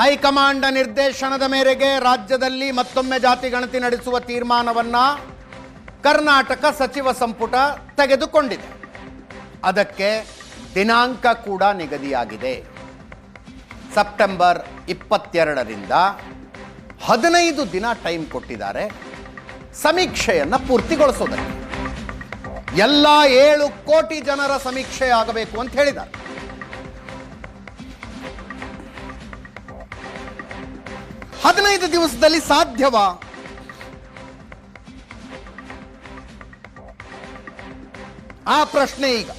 High command ನಿರ್ದೇಶನದ ಮೇರೆಗೆ ರಾಜ್ಯದಲ್ಲಿ ಮತ್ತೊಮ್ಮೆ ಜಾತಿ ಗಣತಿ ನಡೆಸುವ ತೀರ್ಮಾನವನ್ನ ಕರ್ನಾಟಕ ಸಚಿವ ಸಂಪುಟ ತೆಗೆದುಕೊಂಡಿದೆ. ಅದಕ್ಕೆ ದಿನಾಂಕ ಕೂಡ ನಿಗದಿಯಾಗಿದೆ. ಸೆಪ್ಟೆಂಬರ್ 22ರಿಂದ 15 ದಿನ ಟೈಮ್ ಕೊಟ್ಟಿದ್ದಾರೆ ಸಮೀಕ್ಷೆಯನ್ನು ಪೂರ್ತಿಗೊಳಿಸೋದಕ್ಕೆ. ಎಲ್ಲ 7 ಕೋಟಿ ಜನರ ಸಮೀಕ್ಷೆ ಆಗಬೇಕು ಅಂತ ಹೇಳಿದ್ದಾರೆ. ಹದಿನೈದು ದಿವಸದಲ್ಲಿ ಸಾಧ್ಯವಾ? ಆ ಪ್ರಶ್ನೆ ಈಗ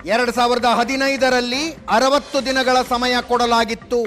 2015ರಲ್ಲಿ 60 ದಿನಗಳ ಸಮಯ ಕೊಡಲಾಗಿತ್ತು.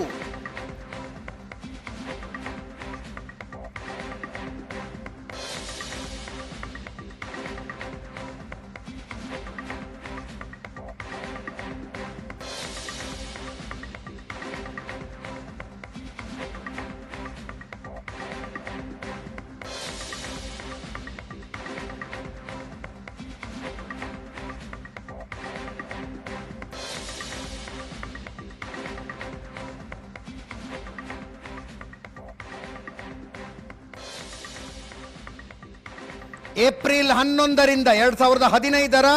ಏಪ್ರಿಲ್ 11ರಿಂದ 2015ರ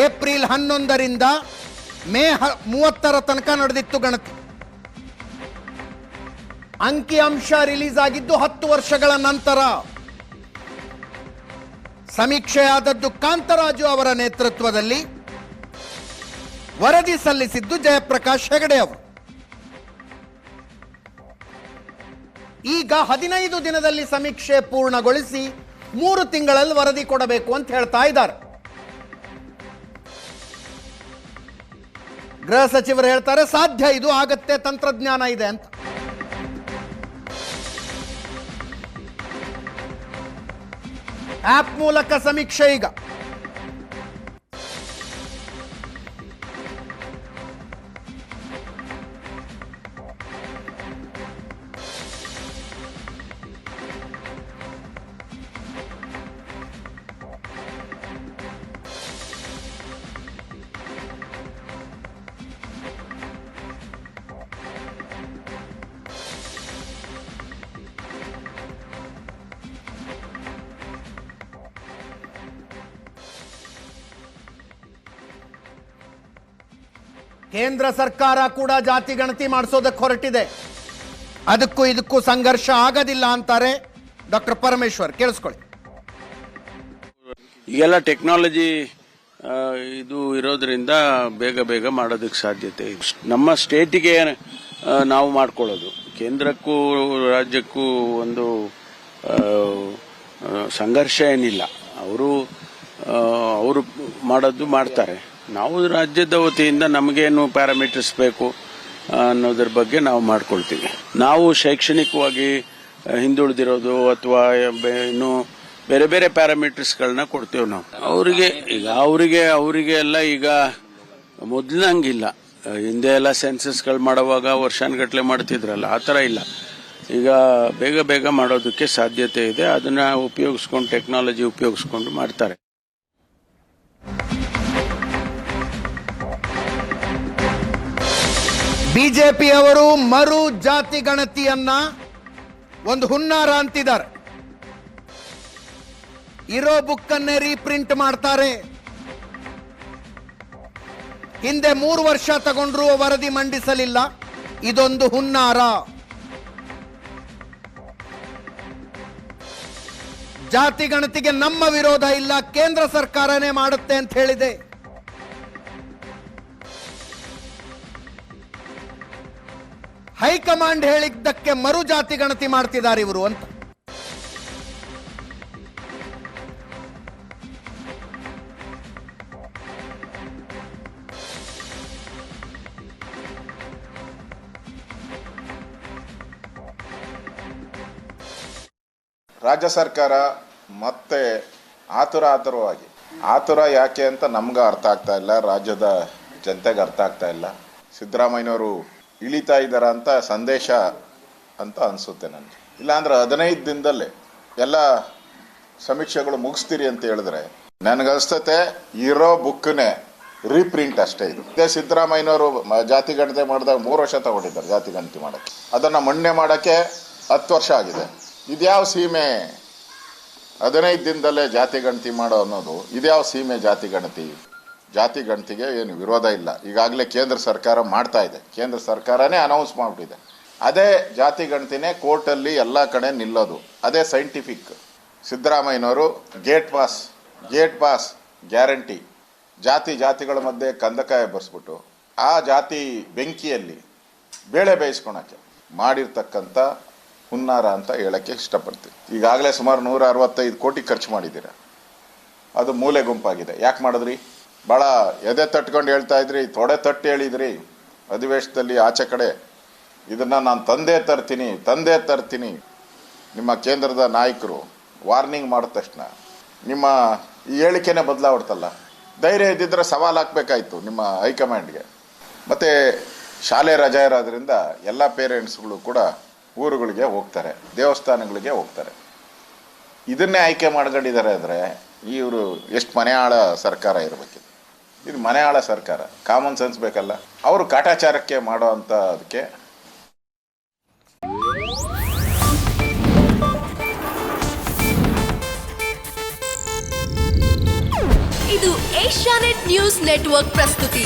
ಏಪ್ರಿಲ್ 11ರಿಂದ ಮೇ 30ರ ತನಕ ನಡೆದಿತ್ತು ಗಣತಿ. ಅಂಕಿಅಂಶ ರಿಲೀಸ್ ಆಗಿದ್ದು 10 ವರ್ಷಗಳ ನಂತರ. ಸಮೀಕ್ಷೆಯಾದದ್ದು ಕಾಂತರಾಜು ಅವರ ನೇತೃತ್ವದಲ್ಲಿ. ವರದಿ ಸಲ್ಲಿಸಿದ್ದು ಜಯಪ್ರಕಾಶ್ ಹೆಗಡೆ ಅವರು. ಈಗ 15 ದಿನದಲ್ಲಿ ಸಮೀಕ್ಷೆ ಪೂರ್ಣಗೊಳಿಸಿ 3 ತಿಂಗಳಲ್ಲಿ ವರದಿ ಕೊಡಬೇಕು ಅಂತ ಹೇಳ್ತಾ ಇದ್ದಾರೆ. ಗೃಹ ಸಚಿವರು ಹೇಳ್ತಾರೆ ಸಾಧ್ಯ, ಇದು ಆಗತ್ತೆ, ತಂತ್ರಜ್ಞಾನ ಇದೆ ಅಂತ. ಆಪ್ ಮೂಲಕ ಸಮೀಕ್ಷೆ ಈಗ ಕೇಂದ್ರ ಸರ್ಕಾರ ಕೂಡ ಜಾತಿ ಗಣತಿ ಮಾಡಿಸೋದಕ್ಕೆ ಹೊರಟಿದೆ. ಅದಕ್ಕೂ ಇದಕ್ಕೂ ಸಂಘರ್ಷ ಆಗೋದಿಲ್ಲ ಅಂತಾರೆ ಡಾಕ್ಟರ್ ಪರಮೇಶ್ವರ್. ಕೇಳಿಸ್ಕೊಳ್ಳಿ. ಈಗೆಲ್ಲ ಟೆಕ್ನಾಲಜಿ ಇದು ಇರೋದ್ರಿಂದ ಬೇಗ ಬೇಗ ಮಾಡೋದಕ್ಕೆ ಸಾಧ್ಯತೆ ಇದೆ. ನಮ್ಮ ಸ್ಟೇಟಿಗೆ ನಾವು ಮಾಡ್ಕೊಳ್ಳೋದು, ಕೇಂದ್ರಕ್ಕೂ ರಾಜ್ಯಕ್ಕೂ ಒಂದು ಸಂಘರ್ಷ ಏನಿಲ್ಲ. ಅವರು ಮಾಡೋದು ಮಾಡ್ತಾರೆ. ನಾವು ರಾಜ್ಯದ ವತಿಯಿಂದ ನಮಗೇನು ಪ್ಯಾರಾಮೀಟರ್ಸ್ ಬೇಕು ಅನ್ನೋದ್ರ ಬಗ್ಗೆ ನಾವು ಮಾಡ್ಕೊಳ್ತೀವಿ. ನಾವು ಶೈಕ್ಷಣಿಕವಾಗಿ ಹಿಂದುಳಿದಿರೋದು ಅಥವಾ ಇನ್ನು ಬೇರೆ ಬೇರೆ ಪ್ಯಾರಾಮೀಟರ್ಸ್ಗಳನ್ನ ಕೊಡ್ತೇವೆ ನಾವು ಅವರಿಗೆ ಎಲ್ಲ ಈಗ ಮೊದಲಿನಂಗಿಲ್ಲ. ಹಿಂದೆ ಎಲ್ಲ ಸೆನ್ಸಸ್ಗಳು ಮಾಡುವಾಗ ವರ್ಷಾನುಗಟ್ಟಲೆ ಮಾಡ್ತಿದ್ರಲ್ಲ, ಆ ಥರ ಇಲ್ಲ. ಈಗ ಬೇಗ ಬೇಗ ಮಾಡೋದಕ್ಕೆ ಸಾಧ್ಯತೆ ಇದೆ. ಅದನ್ನ ಉಪಯೋಗಿಸ್ಕೊಂಡು, ಟೆಕ್ನಾಲಜಿ ಉಪಯೋಗಿಸ್ಕೊಂಡು ಮಾಡ್ತಾರೆ. ಬಿಜೆಪಿಯವರು ಮರು ಜಾತಿ ಗಣತಿಯನ್ನ ಒಂದು ಹುನ್ನಾರ ಅಂತಿದ್ದಾರೆ. ಇರೋ ಬುಕ್ ಅನ್ನೇ ರೀಪ್ರಿಂಟ್ ಮಾಡ್ತಾರೆ. ಹಿಂದೆ 3 ವರ್ಷ ತಗೊಂಡ್ರು ವರದಿ ಮಂಡಿಸಲಿಲ್ಲ. ಇದೊಂದು ಹುನ್ನಾರ. ಜಾತಿ ಗಣತಿಗೆ ನಮ್ಮ ವಿರೋಧ ಇಲ್ಲ, ಕೇಂದ್ರ ಸರ್ಕಾರನೇ ಮಾಡುತ್ತೆ ಅಂತ ಹೇಳಿದೆ. ಹೈಕಮಾಂಡ್ ಹೇಳಿದ್ದಕ್ಕೆ ಮರು ಜಾತಿ ಗಣತಿ ಮಾಡ್ತಿದ್ದಾರೆ ಇವರು ಅಂತ. ರಾಜ್ಯ ಸರ್ಕಾರ ಮತ್ತೆ ಆತುರ ಯಾಕೆ ಅಂತ ನಮ್ಗೆ ಅರ್ಥ ಆಗ್ತಾ ಇಲ್ಲ, ರಾಜ್ಯದ ಜನತೆಗೆ ಅರ್ಥ ಆಗ್ತಾ ಇಲ್ಲ. ಸಿದ್ದರಾಮಯ್ಯನವರು ಇಳಿತಾ ಇದ್ದಾರ ಅಂತ ಸಂದೇಶ ಅಂತ ಅನ್ಸುತ್ತೆ ನನಗೆ. ಇಲ್ಲಾಂದ್ರೆ 15 ದಿನದಲ್ಲೇ ಎಲ್ಲ ಸಮೀಕ್ಷೆಗಳು ಮುಗಿಸ್ತೀರಿ ಅಂತ ಹೇಳಿದ್ರೆ ನನಗನ್ಸ್ತತೆ ಇರೋ ಬುಕ್ನೇ ರೀಪ್ರಿಂಟ್ ಅಷ್ಟೇ ಇದು. ಇದೇ ಸಿದ್ದರಾಮಯ್ಯನವರು ಜಾತಿ ಗಣತಿ ಮಾಡಿದಾಗ 3 ವರ್ಷ ತಗೊಂಡಿದ್ದಾರೆ ಜಾತಿ ಗಣತಿ ಮಾಡೋಕ್ಕೆ. ಅದನ್ನು ಮಣ್ಣೆ ಮಾಡೋಕ್ಕೆ 10 ವರ್ಷ ಆಗಿದೆ. ಇದ್ಯಾವ ಸೀಮೆ 15 ದಿನದಲ್ಲೇ ಜಾತಿ ಗಣತಿ ಮಾಡೋ ಅನ್ನೋದು? ಇದ್ಯಾವ ಸೀಮೆ ಜಾತಿ ಗಣತಿ? ಜಾತಿ ಗಣತಿಗೆ ಏನು ವಿರೋಧ ಇಲ್ಲ. ಈಗಾಗಲೇ ಕೇಂದ್ರ ಸರ್ಕಾರ ಮಾಡ್ತಾ ಇದೆ. ಕೇಂದ್ರ ಸರ್ಕಾರನೇ ಅನೌನ್ಸ್ ಮಾಡಿಬಿಟ್ಟಿದೆ. ಅದೇ ಜಾತಿ ಗಣತಿನೇ ಕೋರ್ಟಲ್ಲಿ ಎಲ್ಲ ಕಡೆ ನಿಲ್ಲೋದು. ಅದೇ ಸೈಂಟಿಫಿಕ್. ಸಿದ್ದರಾಮಯ್ಯನವರು ಗೇಟ್ ಪಾಸ್ ಗ್ಯಾರಂಟಿ, ಜಾತಿಗಳ ಮಧ್ಯೆ ಕಂದಕಾಯ ಬರ್ಸ್ಬಿಟ್ಟು ಆ ಜಾತಿ ಬೆಂಕಿಯಲ್ಲಿ ಬೇಳೆ ಬೇಯಿಸ್ಕೊಳಕ್ಕೆ ಮಾಡಿರ್ತಕ್ಕಂಥ ಹುನ್ನಾರ ಅಂತ ಹೇಳಕ್ಕೆ ಇಷ್ಟಪಡ್ತೀವಿ. ಈಗಾಗಲೇ ಸುಮಾರು 165 ಕೋಟಿ ಖರ್ಚು ಮಾಡಿದ್ದೀರ. ಅದು ಮೂಲೆ ಗುಂಪಾಗಿದೆ. ಯಾಕೆ ಮಾಡಿದ್ರಿ? ಭಾಳ ಎದೆ ತಟ್ಕೊಂಡು ಹೇಳ್ತಾ ಇದ್ರಿ, ತೊಡೆ ತಟ್ಟು ಹೇಳಿದ್ರಿ ಅಧಿವೇಶನದಲ್ಲಿ ಆಚೆ ಕಡೆ. ಇದನ್ನು ನಾನು ತಂದೆ ತರ್ತೀನಿ. ನಿಮ್ಮ ಕೇಂದ್ರದ ನಾಯಕರು ವಾರ್ನಿಂಗ್ ಮಾಡಿದ ತಕ್ಷಣ ನಿಮ್ಮ ಈ ಹೇಳಿಕೆನೇ ಬದಲಾವಡ್ತಲ್ಲ. ಧೈರ್ಯ ಇದ್ದಿದ್ರೆ ಸವಾಲು ಹಾಕಬೇಕಾಯ್ತು ನಿಮ್ಮ ಹೈಕಮಾಂಡ್ಗೆ. ಮತ್ತು ಶಾಲೆ ರಜಾ ಇರೋದ್ರಿಂದ ಎಲ್ಲ ಪೇರೆಂಟ್ಸ್ಗಳು ಕೂಡ ಊರುಗಳಿಗೆ ಹೋಗ್ತಾರೆ, ದೇವಸ್ಥಾನಗಳಿಗೆ ಹೋಗ್ತಾರೆ. ಇದನ್ನೇ ಆಯ್ಕೆ ಮಾಡ್ಕೊಂಡಿದ್ದಾರೆ ಅಂದರೆ ಇವರು ಎಷ್ಟು ಮನೆಯಾಳ ಸರ್ಕಾರ ಇರಬೇಕಿದೆ. ಇದು ಮನೆಯಾಳ ಸರ್ಕಾರ. ಕಾಮನ್ ಸೆನ್ಸ್ ಬೇಕಲ್ಲ. ಅವರು ಕಾಟಾಚಾರಕ್ಕೆ ಮಾಡೋ ಅಂಥ ಅದಕ್ಕೆ ಇದು ಏಷ್ಯಾನೆಟ್ ನ್ಯೂಸ್ ನೆಟ್ವರ್ಕ್ ಪ್ರಸ್ತುತಿ.